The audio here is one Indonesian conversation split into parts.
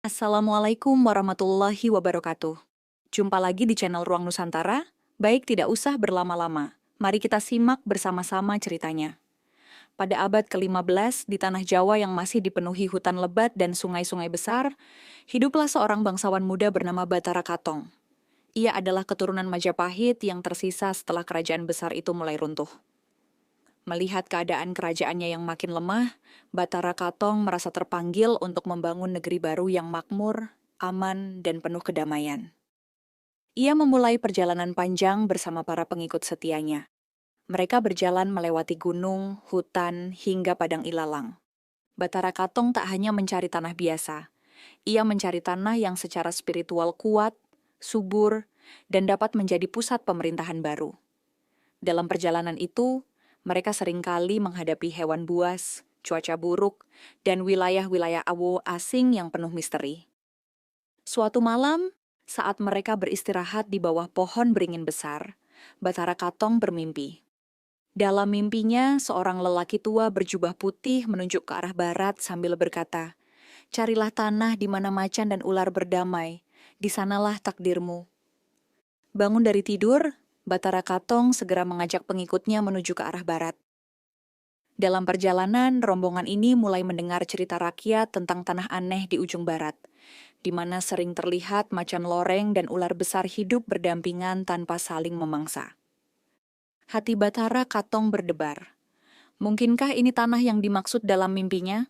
Assalamualaikum warahmatullahi wabarakatuh. Jumpa lagi di channel Ruang Nusantara. Baik, tidak usah berlama-lama. Mari kita simak bersama-sama ceritanya. Pada abad ke-15, di tanah Jawa yang masih dipenuhi hutan lebat dan sungai-sungai besar, hiduplah seorang bangsawan muda bernama Batara Katong. Ia adalah keturunan Majapahit yang tersisa setelah kerajaan besar itu mulai runtuh. Melihat keadaan kerajaannya yang makin lemah, Batara Katong merasa terpanggil untuk membangun negeri baru yang makmur, aman, dan penuh kedamaian. Ia memulai perjalanan panjang bersama para pengikut setianya. Mereka berjalan melewati gunung, hutan, hingga padang ilalang. Batara Katong tak hanya mencari tanah biasa, ia mencari tanah yang secara spiritual kuat, subur, dan dapat menjadi pusat pemerintahan baru. Dalam perjalanan itu, mereka seringkali menghadapi hewan buas, cuaca buruk, dan wilayah-wilayah awo asing yang penuh misteri. Suatu malam, saat mereka beristirahat di bawah pohon beringin besar, Batara Katong bermimpi. Dalam mimpinya, seorang lelaki tua berjubah putih menunjuk ke arah barat sambil berkata, "Carilah tanah di mana macan dan ular berdamai, di sanalah takdirmu." Bangun dari tidur, Batara Katong segera mengajak pengikutnya menuju ke arah barat. Dalam perjalanan, rombongan ini mulai mendengar cerita rakyat tentang tanah aneh di ujung barat, di mana sering terlihat macan loreng dan ular besar hidup berdampingan tanpa saling memangsa. Hati Batara Katong berdebar. Mungkinkah ini tanah yang dimaksud dalam mimpinya?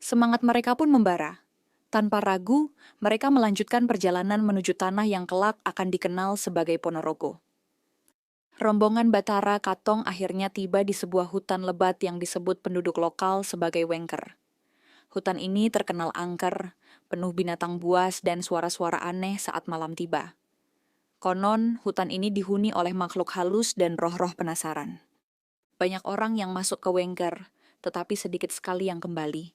Semangat mereka pun membara. Tanpa ragu, mereka melanjutkan perjalanan menuju tanah yang kelak akan dikenal sebagai Ponorogo. Rombongan Batara Katong akhirnya tiba di sebuah hutan lebat yang disebut penduduk lokal sebagai Wengker. Hutan ini terkenal angker, penuh binatang buas dan suara-suara aneh saat malam tiba. Konon, hutan ini dihuni oleh makhluk halus dan roh-roh penasaran. Banyak orang yang masuk ke Wengker, tetapi sedikit sekali yang kembali.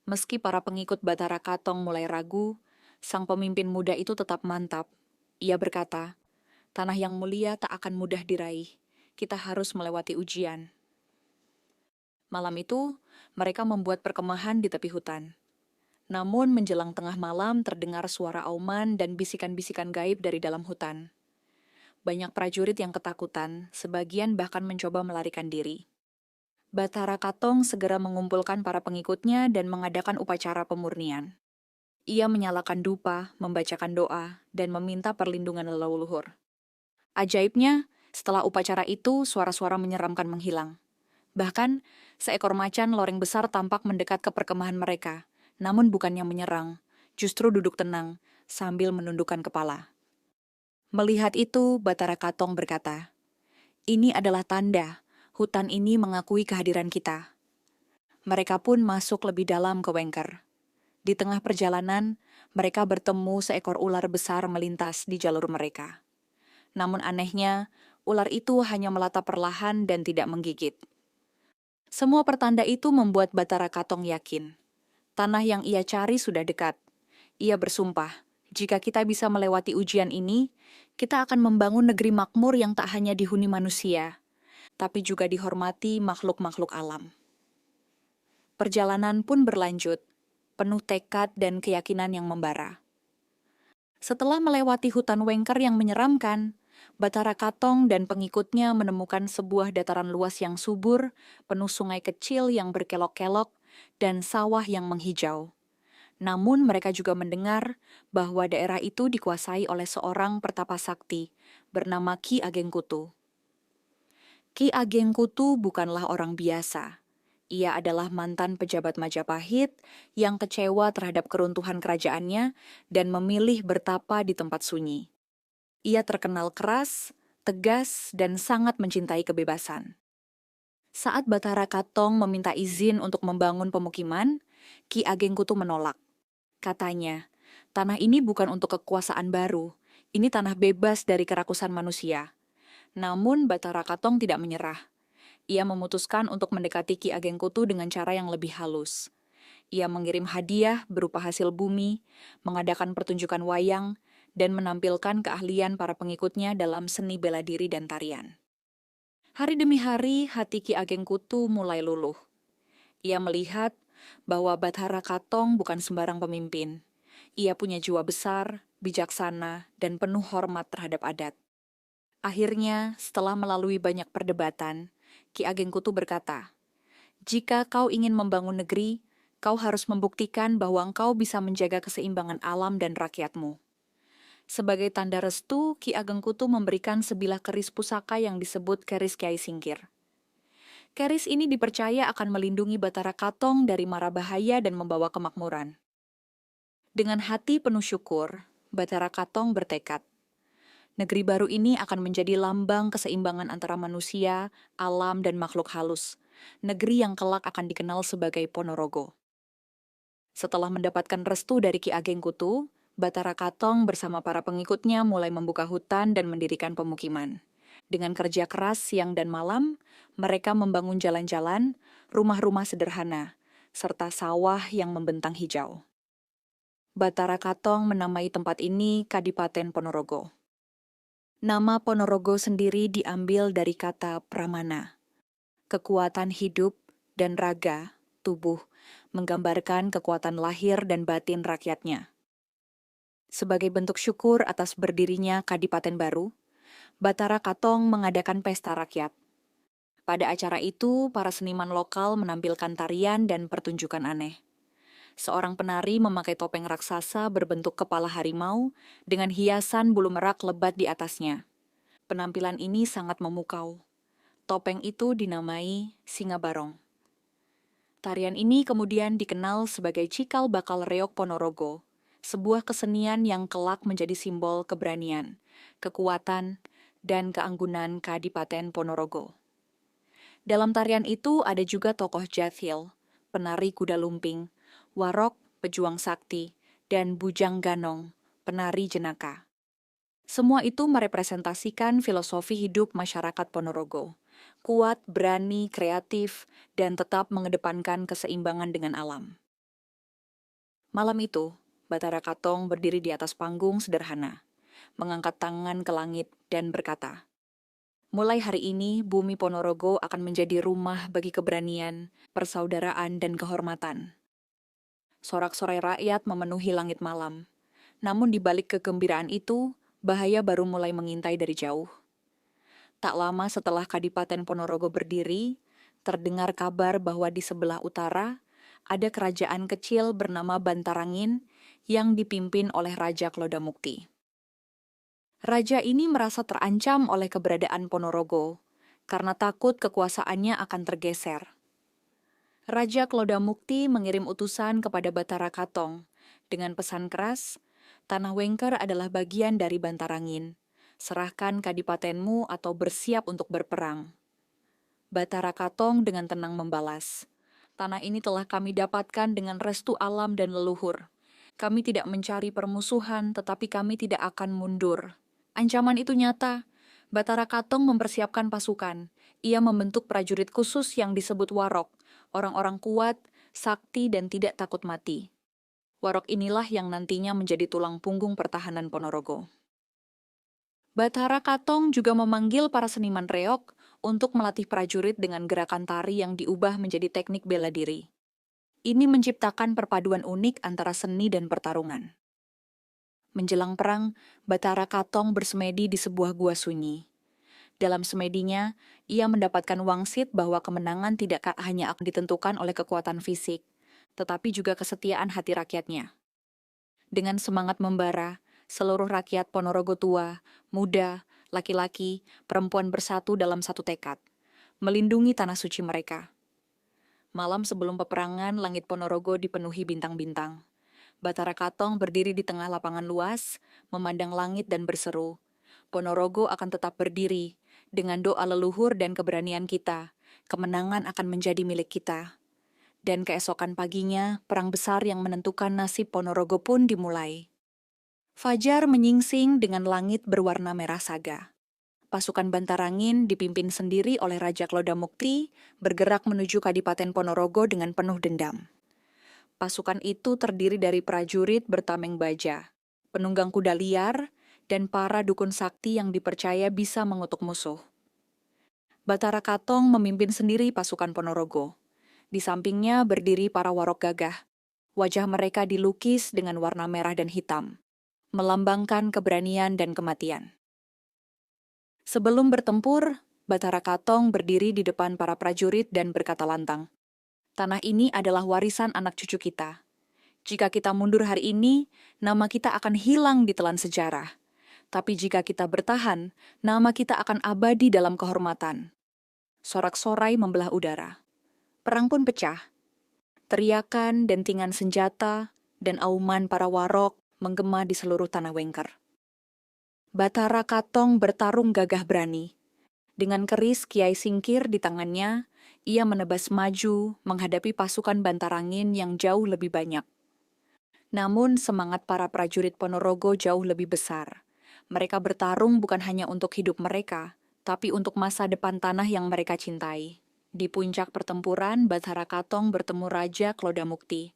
Meski para pengikut Batara Katong mulai ragu, sang pemimpin muda itu tetap mantap. Ia berkata, "Tanah yang mulia tak akan mudah diraih. Kita harus melewati ujian." Malam itu, mereka membuat perkemahan di tepi hutan. Namun menjelang tengah malam terdengar suara auman dan bisikan-bisikan gaib dari dalam hutan. Banyak prajurit yang ketakutan, sebagian bahkan mencoba melarikan diri. Batara Katong segera mengumpulkan para pengikutnya dan mengadakan upacara pemurnian. Ia menyalakan dupa, membacakan doa, dan meminta perlindungan leluhur. Ajaibnya, setelah upacara itu, suara-suara menyeramkan menghilang. Bahkan, seekor macan loreng besar tampak mendekat ke perkemahan mereka, namun bukannya menyerang, justru duduk tenang, sambil menundukkan kepala. Melihat itu, Batara Katong berkata, "Ini adalah tanda, hutan ini mengakui kehadiran kita." Mereka pun masuk lebih dalam ke Wengker. Di tengah perjalanan, mereka bertemu seekor ular besar melintas di jalur mereka. Namun anehnya, ular itu hanya melatap perlahan dan tidak menggigit. Semua pertanda itu membuat Batara Katong yakin. Tanah yang ia cari sudah dekat. Ia bersumpah, jika kita bisa melewati ujian ini, kita akan membangun negeri makmur yang tak hanya dihuni manusia, tapi juga dihormati makhluk-makhluk alam. Perjalanan pun berlanjut, penuh tekad dan keyakinan yang membara. Setelah melewati hutan Wengker yang menyeramkan, Batara Katong dan pengikutnya menemukan sebuah dataran luas yang subur, penuh sungai kecil yang berkelok-kelok, dan sawah yang menghijau. Namun mereka juga mendengar bahwa daerah itu dikuasai oleh seorang pertapa sakti bernama Ki Ageng Kutu. Ki Ageng Kutu bukanlah orang biasa. Ia adalah mantan pejabat Majapahit yang kecewa terhadap keruntuhan kerajaannya dan memilih bertapa di tempat sunyi. Ia terkenal keras, tegas, dan sangat mencintai kebebasan. Saat Batara Katong meminta izin untuk membangun pemukiman, Ki Ageng Kutu menolak. Katanya, tanah ini bukan untuk kekuasaan baru, ini tanah bebas dari kerakusan manusia. Namun Batara Katong tidak menyerah. Ia memutuskan untuk mendekati Ki Ageng Kutu dengan cara yang lebih halus. Ia mengirim hadiah berupa hasil bumi, mengadakan pertunjukan wayang, dan menampilkan keahlian para pengikutnya dalam seni bela diri dan tarian. Hari demi hari, hati Ki Ageng Kutu mulai luluh. Ia melihat bahwa Bathara Katong bukan sembarang pemimpin. Ia punya jiwa besar, bijaksana, dan penuh hormat terhadap adat. Akhirnya, setelah melalui banyak perdebatan, Ki Ageng Kutu berkata, "Jika kau ingin membangun negeri, kau harus membuktikan bahwa engkau bisa menjaga keseimbangan alam dan rakyatmu." Sebagai tanda restu, Ki Ageng Kutu memberikan sebilah keris pusaka yang disebut keris Kiai Singkir. Keris ini dipercaya akan melindungi Bathara Katong dari mara bahaya dan membawa kemakmuran. Dengan hati penuh syukur, Bathara Katong bertekad, negeri baru ini akan menjadi lambang keseimbangan antara manusia, alam, dan makhluk halus. Negeri yang kelak akan dikenal sebagai Ponorogo. Setelah mendapatkan restu dari Ki Ageng Kutu, Bathara Katong bersama para pengikutnya mulai membuka hutan dan mendirikan pemukiman. Dengan kerja keras siang dan malam, mereka membangun jalan-jalan, rumah-rumah sederhana, serta sawah yang membentang hijau. Bathara Katong menamai tempat ini Kadipaten Ponorogo. Nama Ponorogo sendiri diambil dari kata pramana, kekuatan hidup dan raga, tubuh, menggambarkan kekuatan lahir dan batin rakyatnya. Sebagai bentuk syukur atas berdirinya Kadipaten baru, Bathara Katong mengadakan pesta rakyat. Pada acara itu, para seniman lokal menampilkan tarian dan pertunjukan aneh. Seorang penari memakai topeng raksasa berbentuk kepala harimau dengan hiasan bulu merak lebat di atasnya. Penampilan ini sangat memukau. Topeng itu dinamai Singa Barong. Tarian ini kemudian dikenal sebagai Cikal Bakal Reog Ponorogo, sebuah kesenian yang kelak menjadi simbol keberanian, kekuatan, dan keanggunan Kadipaten Ponorogo. Dalam tarian itu ada juga tokoh Jathil, penari kuda lumping, Warok, pejuang sakti, dan Bujang Ganong, penari jenaka. Semua itu merepresentasikan filosofi hidup masyarakat Ponorogo, kuat, berani, kreatif, dan tetap mengedepankan keseimbangan dengan alam. Malam itu, Bathara Katong berdiri di atas panggung sederhana, mengangkat tangan ke langit dan berkata, "Mulai hari ini, bumi Ponorogo akan menjadi rumah bagi keberanian, persaudaraan, dan kehormatan." Sorak-sorai rakyat memenuhi langit malam. Namun di balik kegembiraan itu, bahaya baru mulai mengintai dari jauh. Tak lama setelah Kadipaten Ponorogo berdiri, terdengar kabar bahwa di sebelah utara ada kerajaan kecil bernama Bantarangin yang dipimpin oleh Raja Klodamukti. Raja ini merasa terancam oleh keberadaan Ponorogo karena takut kekuasaannya akan tergeser. Raja Klodamukti mengirim utusan kepada Bathara Katong dengan pesan keras, "Tanah Wengker adalah bagian dari Bantarangin. Serahkan kadipatenmu atau bersiap untuk berperang." Bathara Katong dengan tenang membalas, "Tanah ini telah kami dapatkan dengan restu alam dan leluhur. Kami tidak mencari permusuhan, tetapi kami tidak akan mundur." Ancaman itu nyata. Bathara Katong mempersiapkan pasukan. Ia membentuk prajurit khusus yang disebut Warok, orang-orang kuat, sakti, dan tidak takut mati. Warok inilah yang nantinya menjadi tulang punggung pertahanan Ponorogo. Bathara Katong juga memanggil para seniman reog untuk melatih prajurit dengan gerakan tari yang diubah menjadi teknik bela diri. Ini menciptakan perpaduan unik antara seni dan pertarungan. Menjelang perang, Bathara Katong bersemedi di sebuah gua sunyi. Dalam semedinya, ia mendapatkan wangsit bahwa kemenangan tidak hanya akan ditentukan oleh kekuatan fisik, tetapi juga kesetiaan hati rakyatnya. Dengan semangat membara, seluruh rakyat Ponorogo tua, muda, laki-laki, perempuan bersatu dalam satu tekad, melindungi tanah suci mereka. Malam sebelum peperangan, langit Ponorogo dipenuhi bintang-bintang. Bathara Katong berdiri di tengah lapangan luas, memandang langit dan berseru, "Ponorogo akan tetap berdiri. Dengan doa leluhur dan keberanian kita, kemenangan akan menjadi milik kita." Dan keesokan paginya, perang besar yang menentukan nasib Ponorogo pun dimulai. Fajar menyingsing dengan langit berwarna merah saga. Pasukan Bantarangin dipimpin sendiri oleh Raja Klodamukti bergerak menuju Kadipaten Ponorogo dengan penuh dendam. Pasukan itu terdiri dari prajurit bertameng baja, penunggang kuda liar, dan para dukun sakti yang dipercaya bisa mengutuk musuh. Bathara Katong memimpin sendiri pasukan Ponorogo. Di sampingnya berdiri para warok gagah. Wajah mereka dilukis dengan warna merah dan hitam, melambangkan keberanian dan kematian. Sebelum bertempur, Bathara Katong berdiri di depan para prajurit dan berkata lantang, "Tanah ini adalah warisan anak cucu kita. Jika kita mundur hari ini, nama kita akan hilang di telan sejarah. Tapi jika kita bertahan, nama kita akan abadi dalam kehormatan." Sorak-sorai membelah udara. Perang pun pecah. Teriakan, dentingan senjata, dan auman para warok menggema di seluruh tanah Wengker. Bathara Katong bertarung gagah berani. Dengan keris Kiai Singkir di tangannya, ia menebas maju menghadapi pasukan Bantarangin yang jauh lebih banyak. Namun semangat para prajurit Ponorogo jauh lebih besar. Mereka bertarung bukan hanya untuk hidup mereka, tapi untuk masa depan tanah yang mereka cintai. Di puncak pertempuran, Bathara Katong bertemu Raja Klodamukti.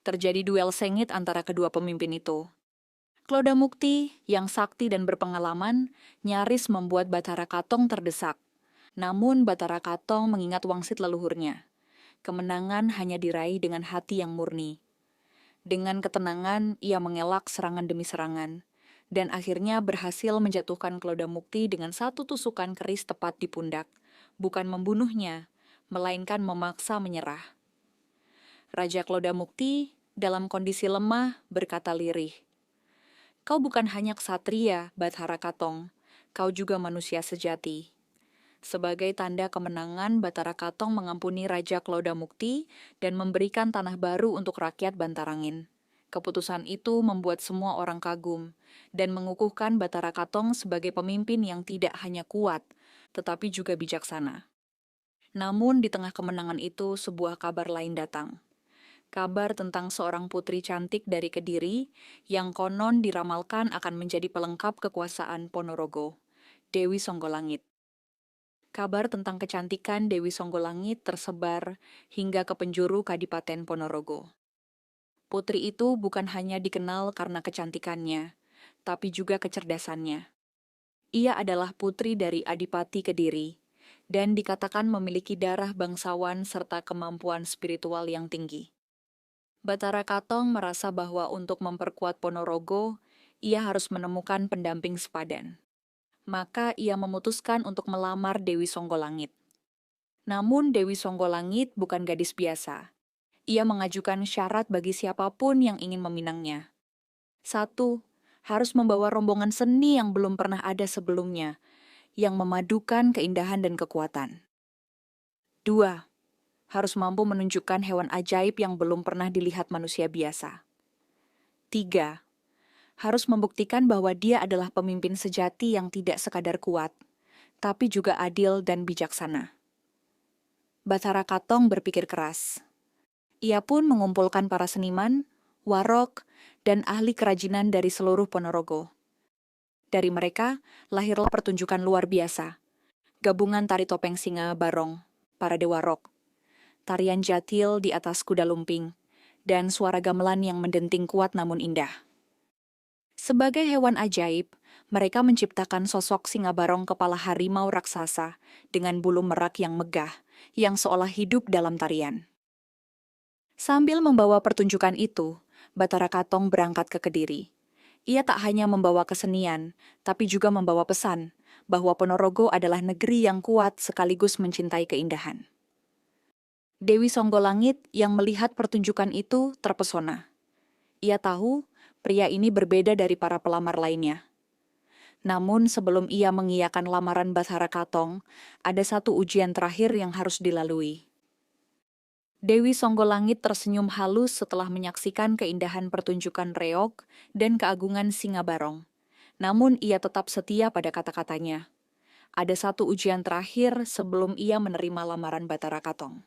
Terjadi duel sengit antara kedua pemimpin itu. Klodamukti, yang sakti dan berpengalaman, nyaris membuat Bathara Katong terdesak. Namun Bathara Katong mengingat wangsit leluhurnya. Kemenangan hanya diraih dengan hati yang murni. Dengan ketenangan, ia mengelak serangan demi serangan, dan akhirnya berhasil menjatuhkan Klodamukti dengan satu tusukan keris tepat di pundak, bukan membunuhnya, melainkan memaksa menyerah. Raja Klodamukti, dalam kondisi lemah, berkata lirih, "Kau bukan hanya ksatria, Bathara Katong, kau juga manusia sejati." Sebagai tanda kemenangan, Bathara Katong mengampuni Raja Klodamukti dan memberikan tanah baru untuk rakyat Bantarangin. Keputusan itu membuat semua orang kagum dan mengukuhkan Bathara Katong sebagai pemimpin yang tidak hanya kuat, tetapi juga bijaksana. Namun di tengah kemenangan itu, sebuah kabar lain datang. Kabar tentang seorang putri cantik dari Kediri yang konon diramalkan akan menjadi pelengkap kekuasaan Ponorogo, Dewi Songgolangit. Kabar tentang kecantikan Dewi Songgolangit tersebar hingga ke penjuru Kadipaten Ponorogo. Putri itu bukan hanya dikenal karena kecantikannya, tapi juga kecerdasannya. Ia adalah putri dari Adipati Kediri, dan dikatakan memiliki darah bangsawan serta kemampuan spiritual yang tinggi. Bathara Katong merasa bahwa untuk memperkuat Ponorogo, ia harus menemukan pendamping sepadan. Maka ia memutuskan untuk melamar Dewi Songgolangit. Namun Dewi Songgolangit bukan gadis biasa. Ia mengajukan syarat bagi siapapun yang ingin meminangnya. 1. Harus membawa rombongan seni yang belum pernah ada sebelumnya, yang memadukan keindahan dan kekuatan. 2. Harus mampu menunjukkan hewan ajaib yang belum pernah dilihat manusia biasa. 3. Harus membuktikan bahwa dia adalah pemimpin sejati yang tidak sekadar kuat, tapi juga adil dan bijaksana. Bathara Katong berpikir keras. Ia pun mengumpulkan para seniman, warok, dan ahli kerajinan dari seluruh Ponorogo. Dari mereka, lahirlah pertunjukan luar biasa. Gabungan tari topeng singa barong, para dewa rock, tarian jatil di atas kuda lumping, dan suara gamelan yang mendenting kuat namun indah. Sebagai hewan ajaib, mereka menciptakan sosok singa barong kepala harimau raksasa dengan bulu merak yang megah, yang seolah hidup dalam tarian. Sambil membawa pertunjukan itu, Bathara Katong berangkat ke Kediri. Ia tak hanya membawa kesenian, tapi juga membawa pesan bahwa Ponorogo adalah negeri yang kuat sekaligus mencintai keindahan. Dewi Songgolangit yang melihat pertunjukan itu terpesona. Ia tahu pria ini berbeda dari para pelamar lainnya. Namun sebelum ia mengiyakan lamaran Bathara Katong, ada satu ujian terakhir yang harus dilalui. Dewi Songgolangit tersenyum halus setelah menyaksikan keindahan pertunjukan reog dan keagungan singa barong. Namun ia tetap setia pada kata-katanya. Ada satu ujian terakhir sebelum ia menerima lamaran Bathara Katong.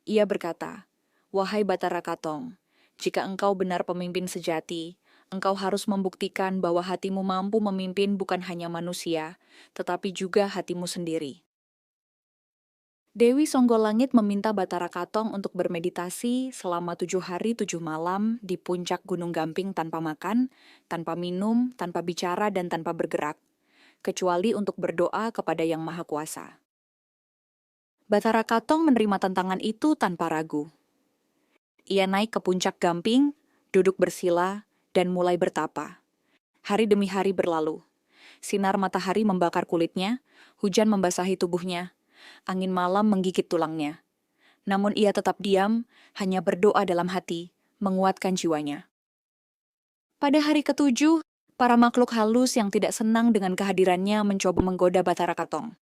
Ia berkata, "Wahai Bathara Katong, jika engkau benar pemimpin sejati, engkau harus membuktikan bahwa hatimu mampu memimpin bukan hanya manusia, tetapi juga hatimu sendiri." Dewi Songgolangit meminta Bathara Katong untuk bermeditasi selama 7 hari 7 malam di puncak Gunung Gamping tanpa makan, tanpa minum, tanpa bicara, dan tanpa bergerak, kecuali untuk berdoa kepada Yang Maha Kuasa. Bathara Katong menerima tantangan itu tanpa ragu. Ia naik ke puncak Gamping, duduk bersila, dan mulai bertapa. Hari demi hari berlalu. Sinar matahari membakar kulitnya, hujan membasahi tubuhnya, angin malam menggigit tulangnya. Namun ia tetap diam, hanya berdoa dalam hati, menguatkan jiwanya. Pada hari ketujuh, para makhluk halus yang tidak senang dengan kehadirannya mencoba menggoda Bathara Katong.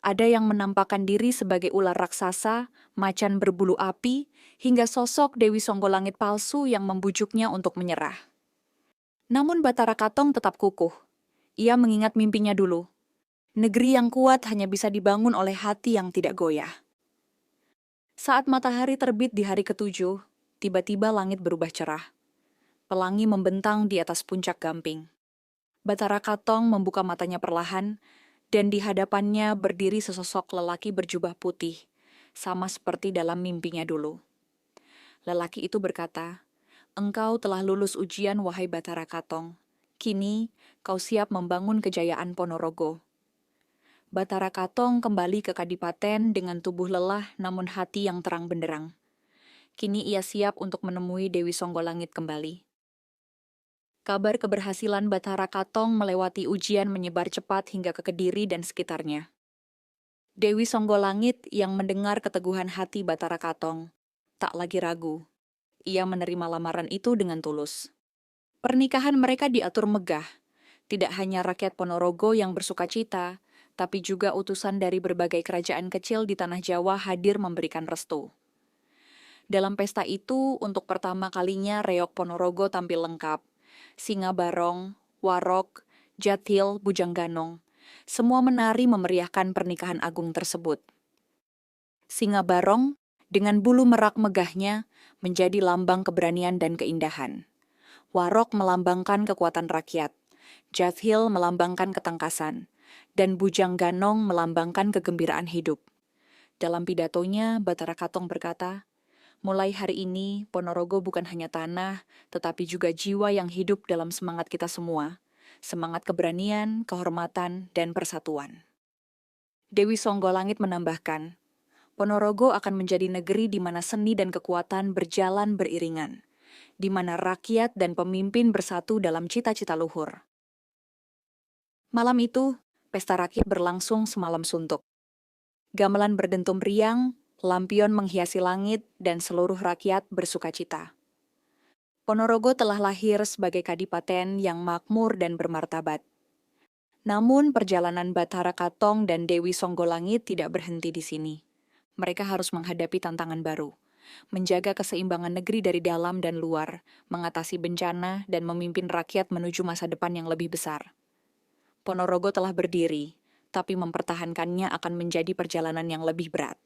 Ada yang menampakkan diri sebagai ular raksasa, macan berbulu api, hingga sosok Dewi Songgolangit palsu yang membujuknya untuk menyerah. Namun Bathara Katong tetap kukuh. Ia mengingat mimpinya dulu. Negeri yang kuat hanya bisa dibangun oleh hati yang tidak goyah. Saat matahari terbit di hari ketujuh, tiba-tiba langit berubah cerah. Pelangi membentang di atas puncak Gamping. Bathara Katong membuka matanya perlahan, dan di hadapannya berdiri sesosok lelaki berjubah putih, sama seperti dalam mimpinya dulu. Lelaki itu berkata, "Engkau telah lulus ujian, wahai Bathara Katong. Kini, kau siap membangun kejayaan Ponorogo." Bathara Katong kembali ke Kadipaten dengan tubuh lelah namun hati yang terang benderang. Kini ia siap untuk menemui Dewi Songgolangit kembali. Kabar keberhasilan Bathara Katong melewati ujian menyebar cepat hingga ke Kediri dan sekitarnya. Dewi Songgolangit yang mendengar keteguhan hati Bathara Katong tak lagi ragu. Ia menerima lamaran itu dengan tulus. Pernikahan mereka diatur megah. Tidak hanya rakyat Ponorogo yang bersukacita, tapi juga utusan dari berbagai kerajaan kecil di tanah Jawa hadir memberikan restu. Dalam pesta itu, untuk pertama kalinya reog Ponorogo tampil lengkap. Singa Barong, Warok, Jathil, Bujang Ganong, semua menari memeriahkan pernikahan agung tersebut. Singa Barong, dengan bulu merak megahnya, menjadi lambang keberanian dan keindahan. Warok melambangkan kekuatan rakyat, Jathil melambangkan ketangkasan, dan Bujang Ganong melambangkan kegembiraan hidup. Dalam pidatonya, Bathara Katong berkata, "Mulai hari ini, Ponorogo bukan hanya tanah, tetapi juga jiwa yang hidup dalam semangat kita semua. Semangat keberanian, kehormatan, dan persatuan." Dewi Songgolangit menambahkan, Ponorogo akan menjadi negeri di mana seni dan kekuatan berjalan beriringan, di mana rakyat dan pemimpin bersatu dalam cita-cita luhur. Malam itu, pesta rakyat berlangsung semalam suntuk. Gamelan berdentum riang, lampion menghiasi langit, dan seluruh rakyat bersukacita. Ponorogo telah lahir sebagai kadipaten yang makmur dan bermartabat. Namun perjalanan Bathara Katong dan Dewi Songgolangit tidak berhenti di sini. Mereka harus menghadapi tantangan baru, menjaga keseimbangan negeri dari dalam dan luar, mengatasi bencana, dan memimpin rakyat menuju masa depan yang lebih besar. Ponorogo telah berdiri, tapi mempertahankannya akan menjadi perjalanan yang lebih berat.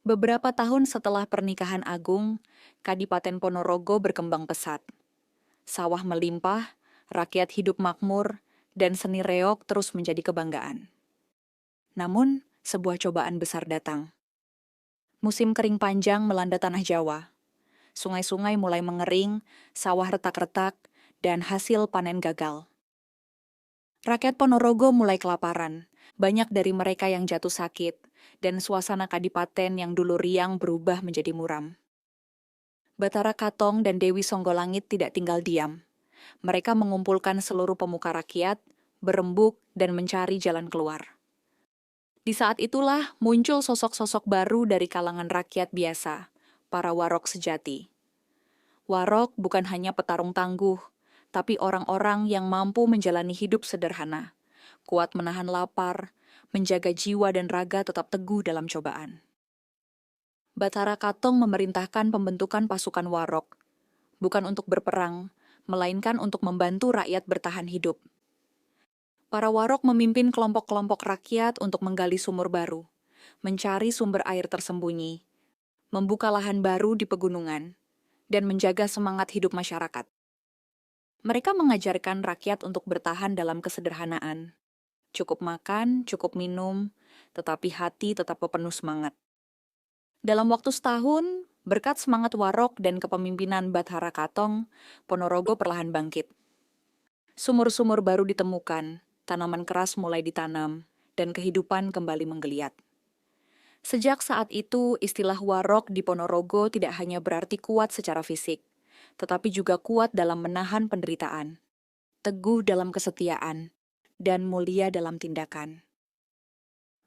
Beberapa tahun setelah pernikahan agung, Kadipaten Ponorogo berkembang pesat. Sawah melimpah, rakyat hidup makmur, dan seni reog terus menjadi kebanggaan. Namun, sebuah cobaan besar datang. Musim kering panjang melanda tanah Jawa. Sungai-sungai mulai mengering, sawah retak-retak, dan hasil panen gagal. Rakyat Ponorogo mulai kelaparan, banyak dari mereka yang jatuh sakit, dan suasana kadipaten yang dulu riang berubah menjadi muram. Bathara Katong dan Dewi Songgolangit tidak tinggal diam. Mereka mengumpulkan seluruh pemuka rakyat, berembuk, dan mencari jalan keluar. Di saat itulah muncul sosok-sosok baru dari kalangan rakyat biasa, para warok sejati. Warok bukan hanya petarung tangguh, tapi orang-orang yang mampu menjalani hidup sederhana, kuat menahan lapar, menjaga jiwa dan raga tetap teguh dalam cobaan. Bathara Katong memerintahkan pembentukan pasukan warok, bukan untuk berperang, melainkan untuk membantu rakyat bertahan hidup. Para warok memimpin kelompok-kelompok rakyat untuk menggali sumur baru, mencari sumber air tersembunyi, membuka lahan baru di pegunungan, dan menjaga semangat hidup masyarakat. Mereka mengajarkan rakyat untuk bertahan dalam kesederhanaan. Cukup makan, cukup minum, tetapi hati tetap penuh semangat. Dalam waktu setahun, berkat semangat warok dan kepemimpinan Bathara Katong, Ponorogo perlahan bangkit. Sumur-sumur baru ditemukan, tanaman keras mulai ditanam, dan kehidupan kembali menggeliat. Sejak saat itu, istilah warok di Ponorogo tidak hanya berarti kuat secara fisik, tetapi juga kuat dalam menahan penderitaan, teguh dalam kesetiaan, dan mulia dalam tindakan.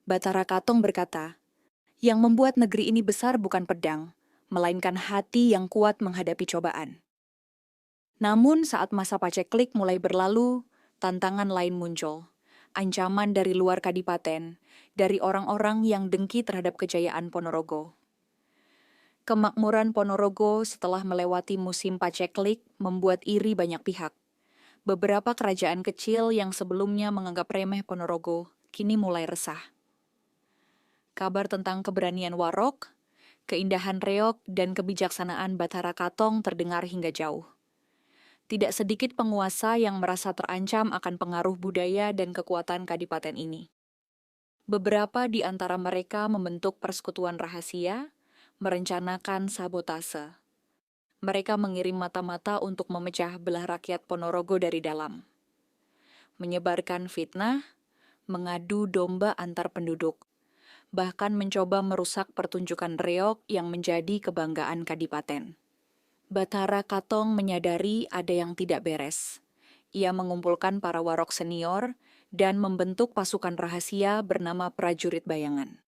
Batara Katong berkata, yang membuat negeri ini besar bukan pedang, melainkan hati yang kuat menghadapi cobaan. Namun saat masa paceklik mulai berlalu, tantangan lain muncul. Ancaman dari luar kadipaten, dari orang-orang yang dengki terhadap kejayaan Ponorogo. Kemakmuran Ponorogo setelah melewati musim paceklik membuat iri banyak pihak. Beberapa kerajaan kecil yang sebelumnya menganggap remeh Ponorogo, kini mulai resah. Kabar tentang keberanian Warok, keindahan Reog, dan kebijaksanaan Batara Katong terdengar hingga jauh. Tidak sedikit penguasa yang merasa terancam akan pengaruh budaya dan kekuatan kadipaten ini. Beberapa di antara mereka membentuk persekutuan rahasia, merencanakan sabotase. Mereka mengirim mata-mata untuk memecah belah rakyat Ponorogo dari dalam. Menyebarkan fitnah, mengadu domba antar penduduk, bahkan mencoba merusak pertunjukan reog yang menjadi kebanggaan kadipaten. Batara Katong menyadari ada yang tidak beres. Ia mengumpulkan para warok senior dan membentuk pasukan rahasia bernama Prajurit Bayangan.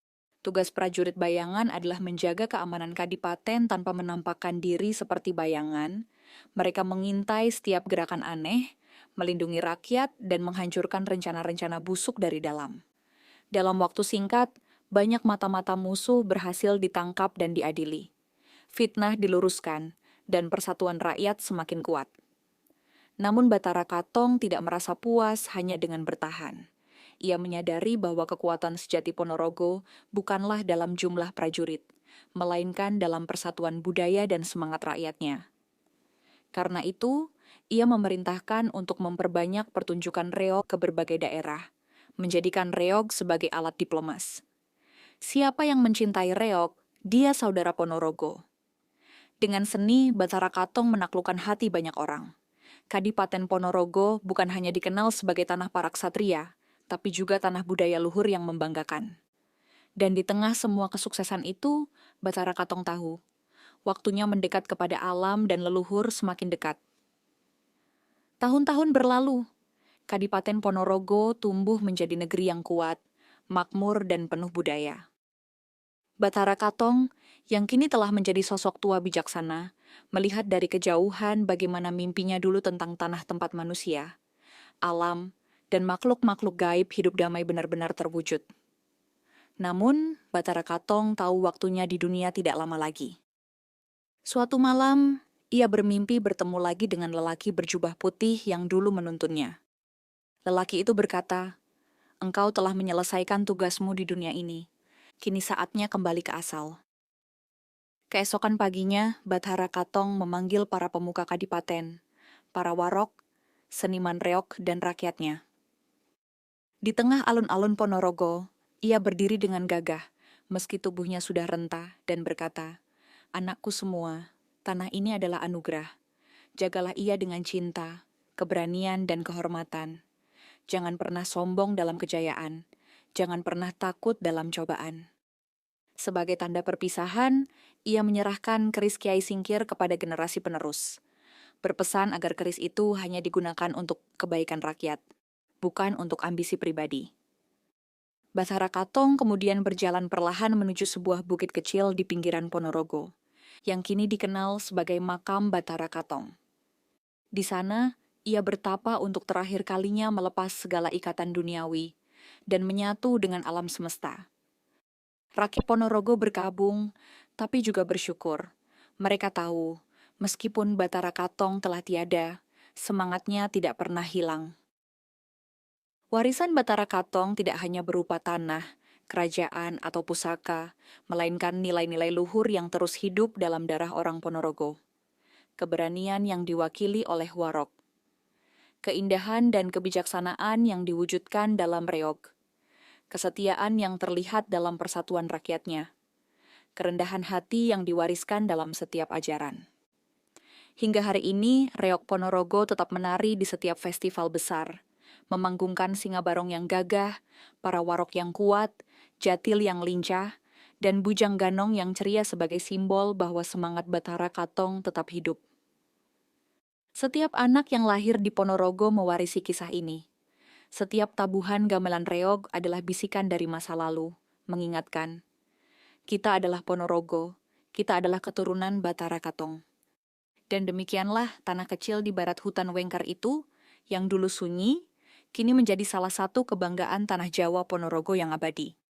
Tugas Prajurit Bayangan adalah menjaga keamanan kadipaten tanpa menampakkan diri seperti bayangan. Mereka mengintai setiap gerakan aneh, melindungi rakyat, dan menghancurkan rencana-rencana busuk dari dalam. Dalam waktu singkat, banyak mata-mata musuh berhasil ditangkap dan diadili. Fitnah diluruskan, dan persatuan rakyat semakin kuat. Namun Batara Katong tidak merasa puas hanya dengan bertahan. Ia menyadari bahwa kekuatan sejati Ponorogo bukanlah dalam jumlah prajurit, melainkan dalam persatuan budaya dan semangat rakyatnya. Karena itu, ia memerintahkan untuk memperbanyak pertunjukan reog ke berbagai daerah, menjadikan reog sebagai alat diplomas. Siapa yang mencintai reog, dia saudara Ponorogo. Dengan seni, Batara Katong menaklukkan hati banyak orang. Kadipaten Ponorogo bukan hanya dikenal sebagai tanah para ksatria, tapi juga tanah budaya luhur yang membanggakan. Dan di tengah semua kesuksesan itu, Batara Katong tahu, waktunya mendekat kepada alam dan leluhur semakin dekat. Tahun-tahun berlalu, Kadipaten Ponorogo tumbuh menjadi negeri yang kuat, makmur dan penuh budaya. Batara Katong, yang kini telah menjadi sosok tua bijaksana, melihat dari kejauhan bagaimana mimpinya dulu tentang tanah tempat manusia, alam, dan makhluk-makhluk gaib hidup damai benar-benar terwujud. Namun, Batara Katong tahu waktunya di dunia tidak lama lagi. Suatu malam, ia bermimpi bertemu lagi dengan lelaki berjubah putih yang dulu menuntunnya. Lelaki itu berkata, "Engkau telah menyelesaikan tugasmu di dunia ini. Kini saatnya kembali ke asal." Keesokan paginya, Batara Katong memanggil para pemuka kadipaten, para warok, seniman reog, dan rakyatnya. Di tengah alun-alun Ponorogo, ia berdiri dengan gagah, meski tubuhnya sudah renta, dan berkata, "Anakku semua, tanah ini adalah anugerah. Jagalah ia dengan cinta, keberanian, dan kehormatan. Jangan pernah sombong dalam kejayaan. Jangan pernah takut dalam cobaan." Sebagai tanda perpisahan, ia menyerahkan keris Kiai Singkir kepada generasi penerus. Berpesan agar keris itu hanya digunakan untuk kebaikan rakyat, bukan untuk ambisi pribadi. Batara Katong kemudian berjalan perlahan menuju sebuah bukit kecil di pinggiran Ponorogo, yang kini dikenal sebagai makam Batara Katong. Di sana, ia bertapa untuk terakhir kalinya melepas segala ikatan duniawi dan menyatu dengan alam semesta. Rakyat Ponorogo berkabung, tapi juga bersyukur. Mereka tahu, meskipun Batara Katong telah tiada, semangatnya tidak pernah hilang. Warisan Batara Katong tidak hanya berupa tanah, kerajaan, atau pusaka, melainkan nilai-nilai luhur yang terus hidup dalam darah orang Ponorogo. Keberanian yang diwakili oleh warok. Keindahan dan kebijaksanaan yang diwujudkan dalam reog. Kesetiaan yang terlihat dalam persatuan rakyatnya. Kerendahan hati yang diwariskan dalam setiap ajaran. Hingga hari ini, reog Ponorogo tetap menari di setiap festival besar, memanggungkan singa barong yang gagah, para warok yang kuat, jatil yang lincah, dan bujang ganong yang ceria sebagai simbol bahwa semangat Batara Katong tetap hidup. Setiap anak yang lahir di Ponorogo mewarisi kisah ini. Setiap tabuhan gamelan reog adalah bisikan dari masa lalu, mengingatkan, kita adalah Ponorogo, kita adalah keturunan Batara Katong. Dan demikianlah tanah kecil di barat hutan Wengkar itu, yang dulu sunyi, kini menjadi salah satu kebanggaan tanah Jawa Ponorogo yang abadi.